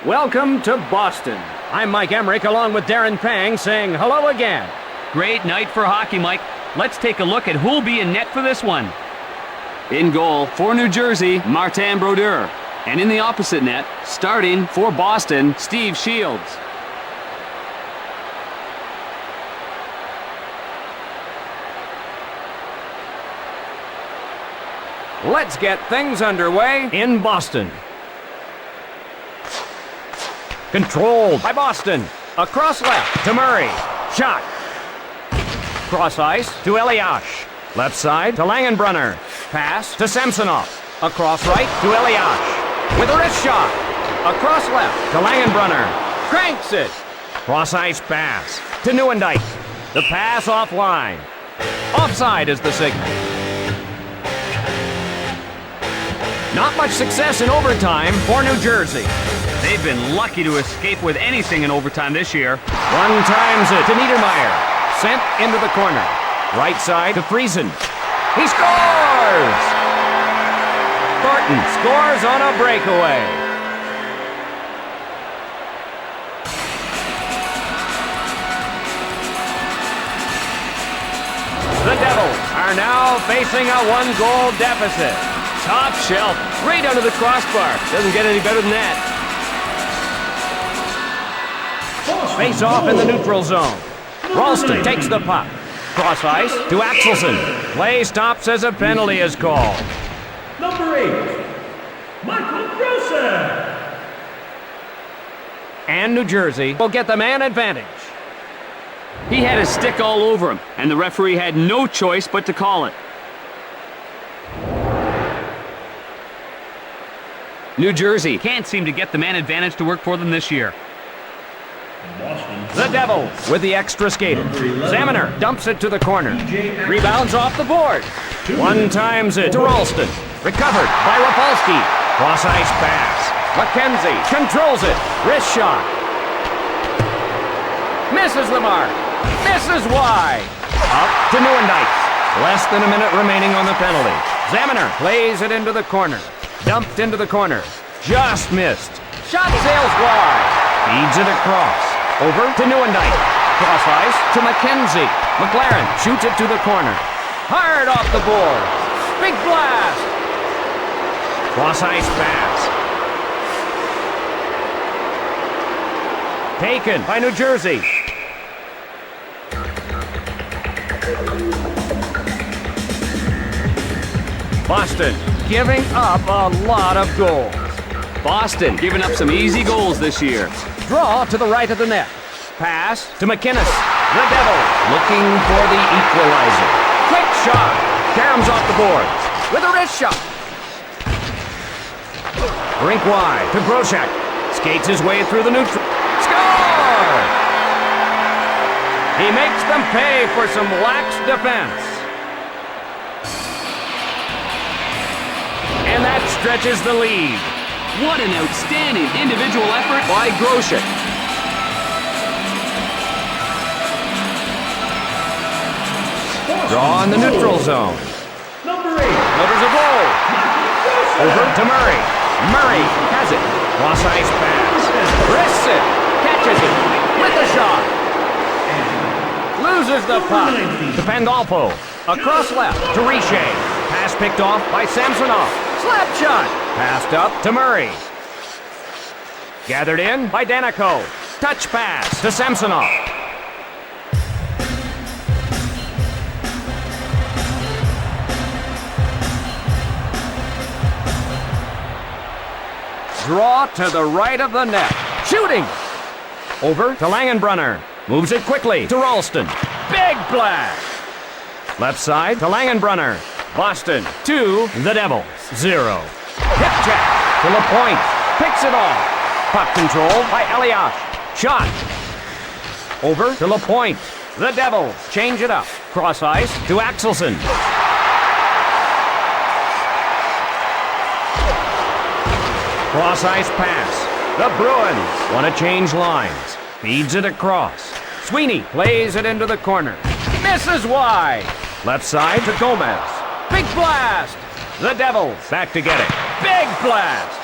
Welcome to Boston. I'm Mike Emmerich along with Darren Pang saying hello again. Great night for hockey, Mike. Let's take a look at who'll be in net for this one. In goal for New Jersey, Martin Brodeur. And in the opposite net, starting for Boston, Steve Shields. Let's get things underway in Boston. Controlled by Boston. Across left to Murray. Shot. Cross ice to Eliash. Left side to Langenbrunner. Pass to Samsonov. Across right to Eliash. With a wrist shot. Across left to Langenbrunner. Cranks it. Cross ice pass to Nieuwendyk. The pass offline. Offside is the signal. Not much success in overtime for New Jersey. They've been lucky to escape with anything in overtime this year. One times it to Niedermeyer. Sent into the corner. Right side to Friesen. He scores! Thornton scores on a breakaway. The Devils are now facing a one-goal deficit. Top shelf, right under the crossbar. Doesn't get any better than that. Face-off in the neutral zone. Ralston takes the puck. Cross ice to Axelson. Play stops as a penalty is called. Number 8, Michael Grosek. And New Jersey will get the man advantage. He had his stick all over him, and the referee had no choice but to call it. New Jersey can't seem to get the man advantage to work for them this year. The Devils with the extra skater. Zaminer dumps it to the corner. Rebounds off the board. One times it to Ralston. Recovered by Rapolsky. Cross ice pass. McKenzie controls it. Wrist shot. Misses the mark. Misses wide. Up to Nieuwendyk. Less than a minute remaining on the penalty. Zaminer plays it into the corner. Dumped into the corner. Just missed. Shot sails wide. Feeds it across. Over to Nieuwendyk. Cross ice to McKenzie. McLaren shoots it to the corner. Hard off the board. Big blast. Cross ice pass. Taken by New Jersey. Boston giving up a lot of goals. Boston giving up some easy goals this year. Draw to the right of the net. Pass to McInnes. The Devils looking for the equalizer. Quick shot. Caroms off the boards with a wrist shot. Rink wide to Grosek. Skates his way through the neutral. Score! He makes them pay for some lax defense. And that stretches the lead. What an outstanding individual effort by Grosek. Draw in the neutral zone. Number 8, Delivers a goal. Over to Murray. Murray has it. Cross ice pass. Wrists it. Catches it. With the shot. Loses the puck. To Pandolfo. Across left to Richer. Pass picked off by Samsonov. Slap shot. Passed up to Murray. Gathered in by Danico. Touch pass to Samsonov. Draw to the right of the net. Shooting. Over to Langenbrunner. Moves it quickly to Ralston. Big blast. Left side to Langenbrunner. Boston 2, the Devils 0. Hip check to LaPointe. Picks it off. Puck controlled by Eliash. Shot. Over to LaPointe. The Devils change it up. Cross ice to Axelson. Cross ice pass. The Bruins want to change lines. Feeds it across. Sweeney plays it into the corner. Misses wide. Left side to Gomez. Big blast. The Devils back to get it. Big blast.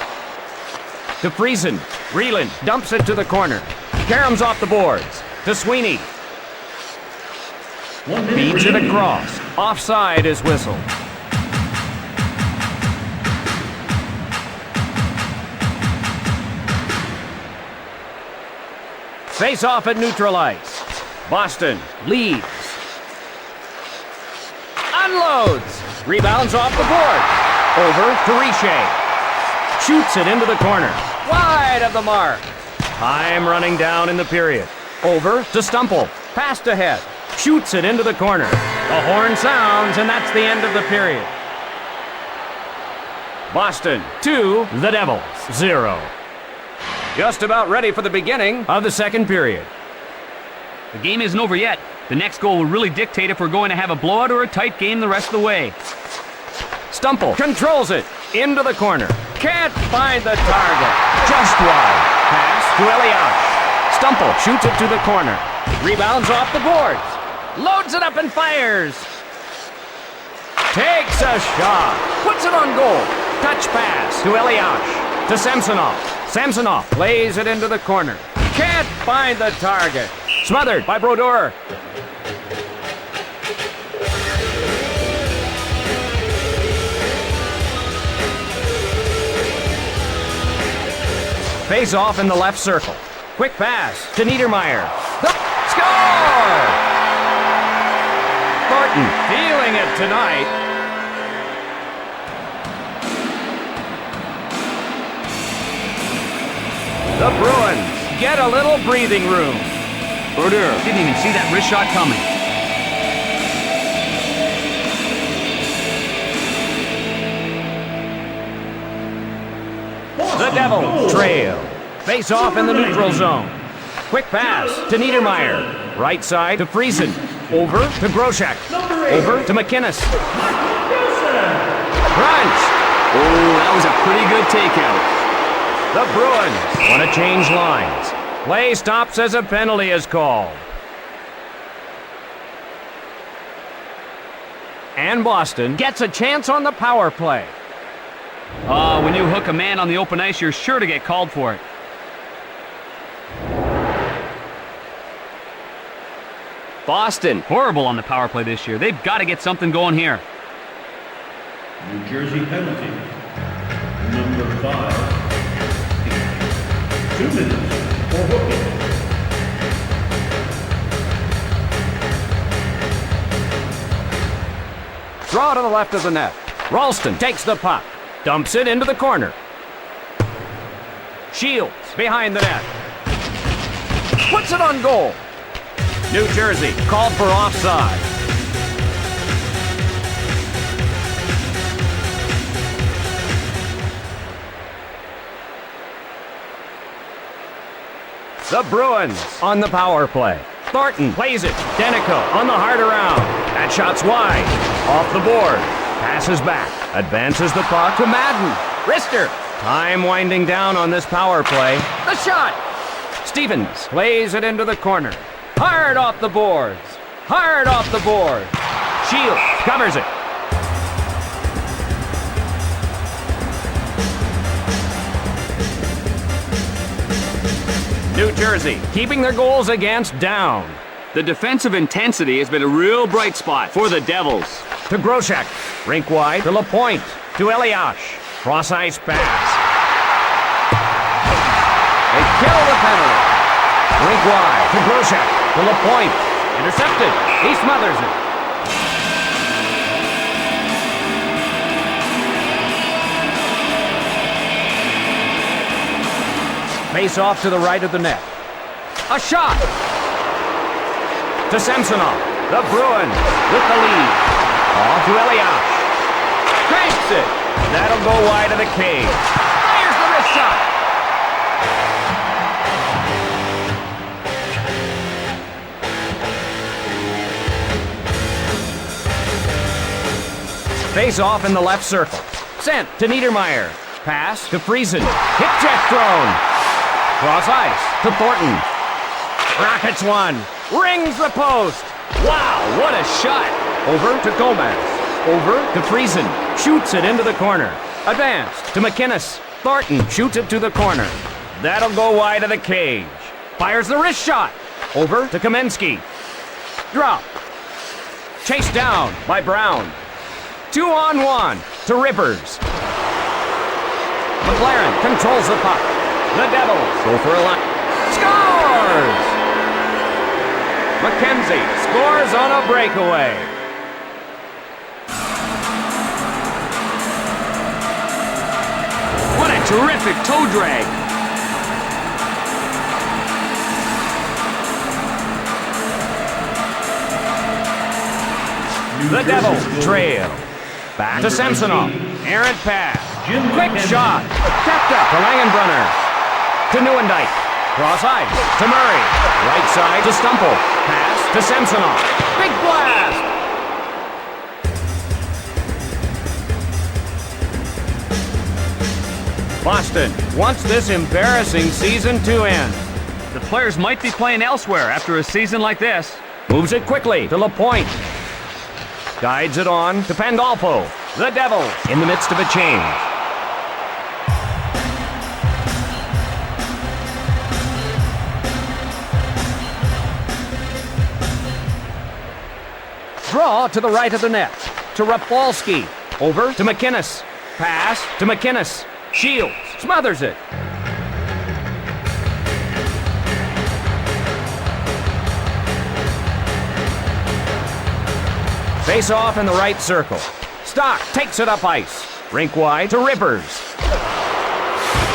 To Friesen. Reland dumps it to the corner. Caroms off the boards. To Sweeney. 1 minute Feeds it remaining. across. Offside is whistled. Face off at neutral ice. Boston leads. Unloads. Rebounds off the board. Over to Richer. Shoots it into the corner. Wide of the mark. Time running down in the period. Over to Stumple. Passed ahead. Shoots it into the corner. The horn sounds, and that's the end of the period. Boston 2, the Devils 0. Just about ready for the beginning of the second period. The game isn't over yet. The next goal will really dictate if we're going to have a blowout or a tight game the rest of the way. Stumple controls it into the corner. Can't find the target. Just wide. Pass to Elias. Stumple shoots it to the corner. Rebounds off the boards. Loads it up and fires. Takes a shot. Puts it on goal. Touch pass to Elias. To Samsonov. Samsonov plays it into the corner. Can't find the target. Smothered by Brodeur. Face off in the left circle. Quick pass to Niedermeyer. Score! Thornton feeling it tonight. The Bruins get a little breathing room. Brodeur didn't even see that wrist shot coming. The Devils trail. Face off in the neutral zone. Quick pass to Niedermeyer. Right side to Friesen. Over to Groshek. Over to McInnes. Crunch. Oh, that was a pretty good takeout. The Bruins want to change lines. Play stops as a penalty is called. And Boston gets a chance on the power play. When you hook a man on the open ice, you're sure to get called for it. Boston, horrible on the power play this year. They've got to get something going here. New Jersey penalty. Number 5. 2 minutes for hooking. Draw to the left of the net. Ralston takes the puck. Dumps it into the corner. Shields behind the net. Puts it on goal. New Jersey called for offside. The Bruins on the power play. Thornton plays it. Denico on the hard around. That shot's wide. Off the board. Passes back. Advances the puck to Madden. Wrister. Time winding down on this power play. The shot. Stevens plays it into the corner. Hard off the boards. Hard off the board. Shield covers it. New Jersey keeping their goals against down. The defensive intensity has been a real bright spot for the Devils. To Groshek. Rink wide to LaPointe. To Elias. Cross ice pass. They kill the penalty. Rink wide to Groshek. To LaPointe. Intercepted. He smothers it. Face off to the right of the net. A shot. To Samsonov. The Bruins with the lead. Off to Elias. Cranks it. That'll go wide of the cage. Fires the wrist shot. Face off in the left circle. Sent to Niedermeyer. Pass to Friesen. Hip check thrown. Cross ice to Thornton. Rockets one. Rings the post. Wow, what a shot! Over to Gomez. Over to Friesen. Shoots it into the corner. Advance to McInnes. Thornton shoots it to the corner. That'll go wide of the cage. Fires the wrist shot. Over to Kamensky. Drop. Chased down by Brown. 2-on-1 to Rippers. McLaren controls the puck. The Devils go for a line. Scores! McKenzie scores on a breakaway. What a terrific toe drag. The Devils trail. Back to Samsonov. Errant pass. Quick shot. Tapped up to Langenbrunner. To Neuendijk. Cross ice to Murray. Right side to Stumple. Pass to Samsonov. Big blast. Boston wants this embarrassing season to end. The players might be playing elsewhere after a season like this. Moves it quickly to LaPointe. Guides it on to Pandolfo. The Devils in the midst of a change. Draw to the right of the net. To Rafalski. Over to McInnes. Pass to McInnes. Shields smothers it. Face off in the right circle. Stock takes it up ice. Rink wide to Rippers.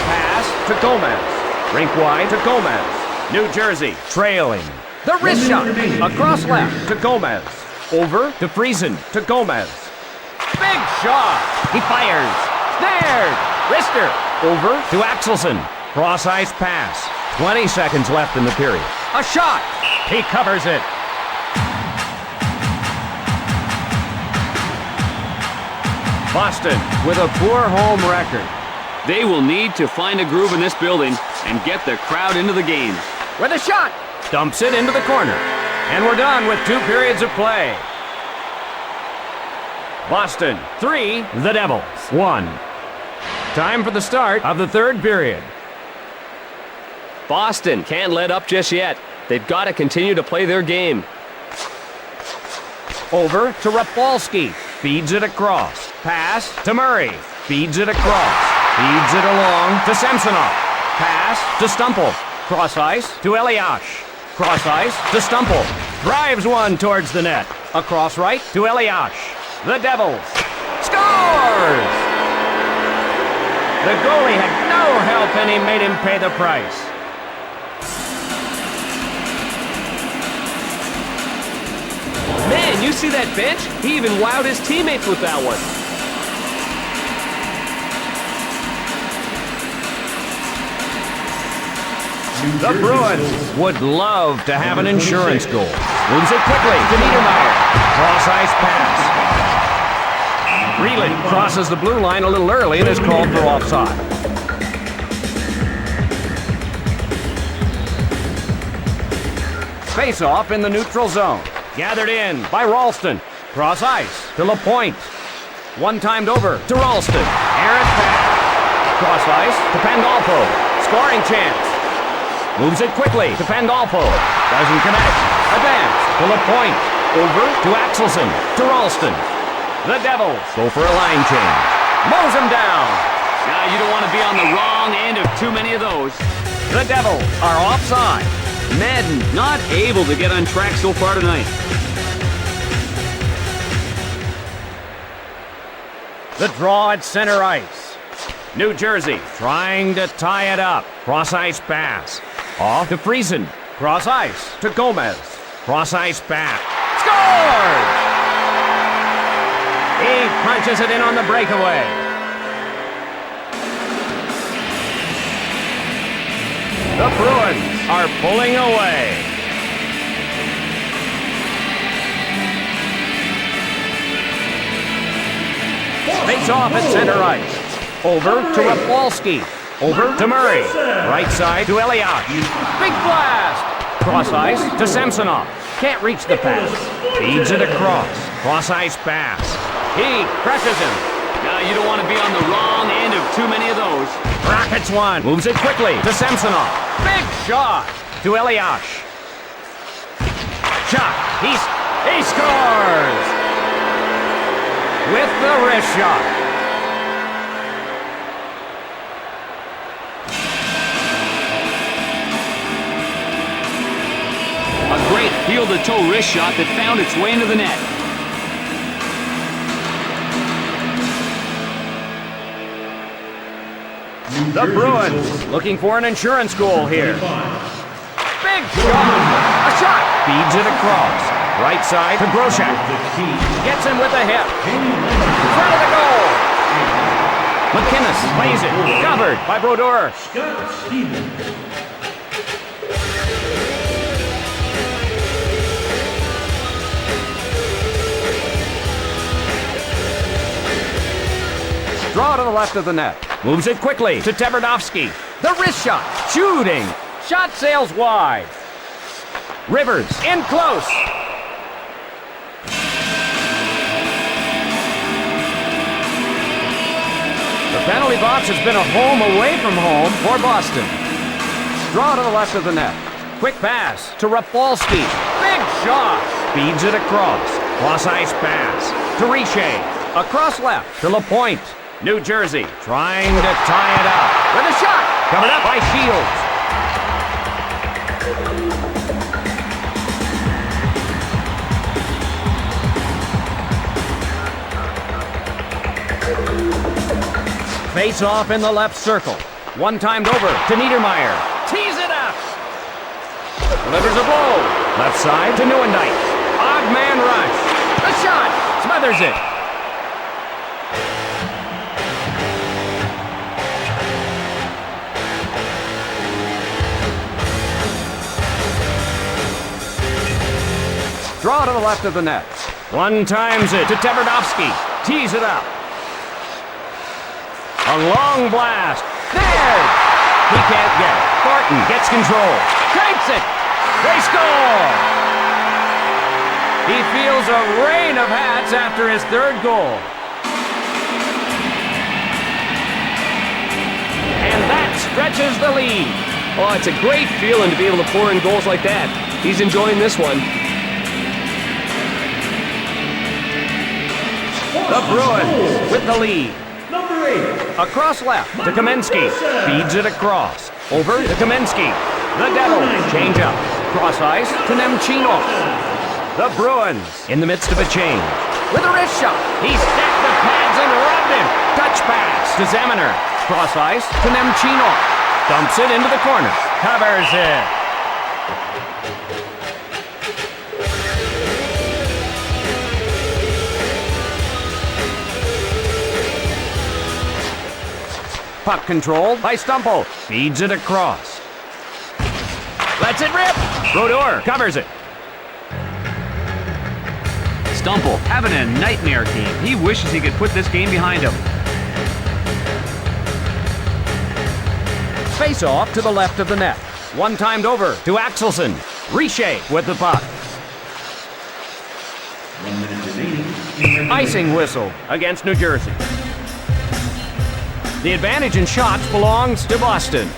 Pass to Gomez. Rink wide to Gomez. New Jersey trailing. The wrist shot across left to Gomez. Over to Friesen to Gomez. Big shot. He fires. Snared. Rister. Over to Axelson. Cross ice pass. 20 seconds left in the period. A shot. He covers it. Boston with a poor home record. They will need to find a groove in this building and get the crowd into the game. With a shot. Dumps it into the corner. And we're done with 2 periods of play. Boston 3, the Devils 1. Time for the start of the 3rd period. Boston can't let up just yet. They've got to continue to play their game. Over to Rafalski. Feeds it across. Pass to Murray. Feeds it across. Feeds it along to Samsonov. Pass to Stumple. Cross ice to Eliash. Cross ice to Stumple. Drives one towards the net. Across right to Eliash. The Devils. Scores! The goalie had no help and he made him pay the price. Man, you see that bench? He even wowed his teammates with that one. The Bruins would love to have an insurance goal. Moves it quickly to Niedermeyer. Cross-ice pass. Breland crosses the blue line a little early and is called for offside. Face-off in the neutral zone. Gathered in by Ralston. Cross ice to LaPointe. One timed over to Ralston. Errant pass. Cross ice to Pandolfo. Scoring chance. Moves it quickly to Pandolfo. Doesn't connect. Advance to LaPointe. Over to Axelson. To Ralston. The Devils go for a line change. Mows him down. Now you don't want to be on the wrong end of too many of those. The Devils are offside. Madden not able to get on track so far tonight. The draw at center ice. New Jersey trying to tie it up. Cross ice pass. Off to Friesen. Cross ice to Gomez. Cross ice back. Scores! He punches it in on the breakaway. The Bruins are pulling away. Face off at center ice. Over to Rafalski. Over to Murray. Right side to Eliash. Big blast! Cross ice to Samsonov. Can't reach the pass. Feeds it across. Cross ice pass. He crushes him. You don't want to be on the wrong end of too many of those. Rockets one. Moves it quickly to Samsonov. Big shot to Eliash. Shot. He scores! With the wrist shot. A great heel-to-toe wrist shot that found its way into the net. The Bruins looking for an insurance goal here. Big shot! A shot! Feeds it across. Right side to Groshek. Gets him with a hip. In front of the goal. McInnes plays it. Covered by Brodeur. Scott Stevens. Draw to the left of the net. Moves it quickly to Tverdovsky. The wrist shot. Shooting. Shot sails wide. Rivers in close. The penalty box has been a home away from home for Boston. Draw to the left of the net. Quick pass to Rafalski. Big shot. Feeds it across. Cross-ice pass to Richer. Across left to LaPointe. New Jersey trying to tie it up. With a shot. Covered up by Shields. Face off in the left circle. One timed over to Niedermeyer. Tees it up. Delivers a blow. Left side to Neuendijk. Odd man rush. The shot. Smothers it. Draw to the left of the net. One times it to Tverdovsky. Tees it up. A long blast. There! He can't get it. Thornton gets control. Cranks it. They score! He feels a rain of hats after his third goal. And that stretches the lead. Oh, it's a great feeling to be able to pour in goals like that. He's enjoying this one. The Bruins with the lead. Number 8. Across left to Kamensky. Feeds it across. Over to Kamensky. The Devils change up. Cross ice to Nemchinov. The Bruins in the midst of a change. With a wrist shot. He stacked the pads and rubbed him. Touch pass to Zaminer. Cross ice to Nemchinov. Dumps it into the corner. Covers it. Puck control by Stumple. Feeds it across. Lets it rip. Brodeur covers it. Stumple having a nightmare game. He wishes he could put this game behind him. Face off to the left of the net. One timed over to Axelson. Richer with the puck. 1 minute remaining. Icing whistle against New Jersey. The advantage in shots belongs to Boston.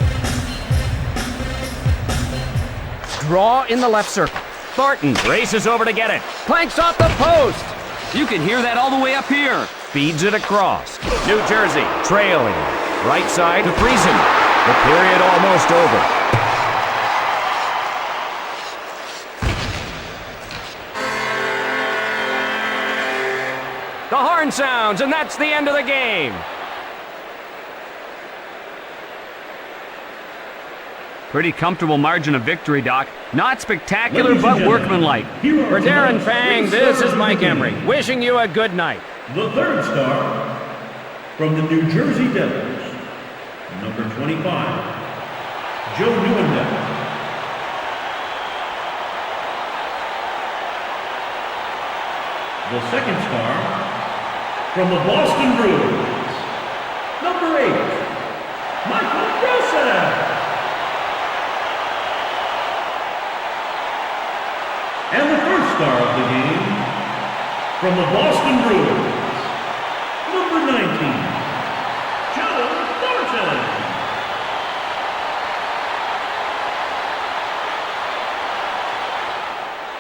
Draw in the left circle. Thornton races over to get it. Planks off the post. You can hear that all the way up here. Feeds it across. New Jersey trailing. Right side to Friesen. The period almost over. The horn sounds, and that's the end of the game. Pretty comfortable margin of victory, Doc. Not spectacular, but workmanlike. For Darren Fang, this is Mike Emery, wishing you a good night. The third star from the New Jersey Devils, number 25, Joe Neuendijk. The second star from the Boston Bruins, number 8, Michael Groshek. And the first star of the game from the Boston Bruins,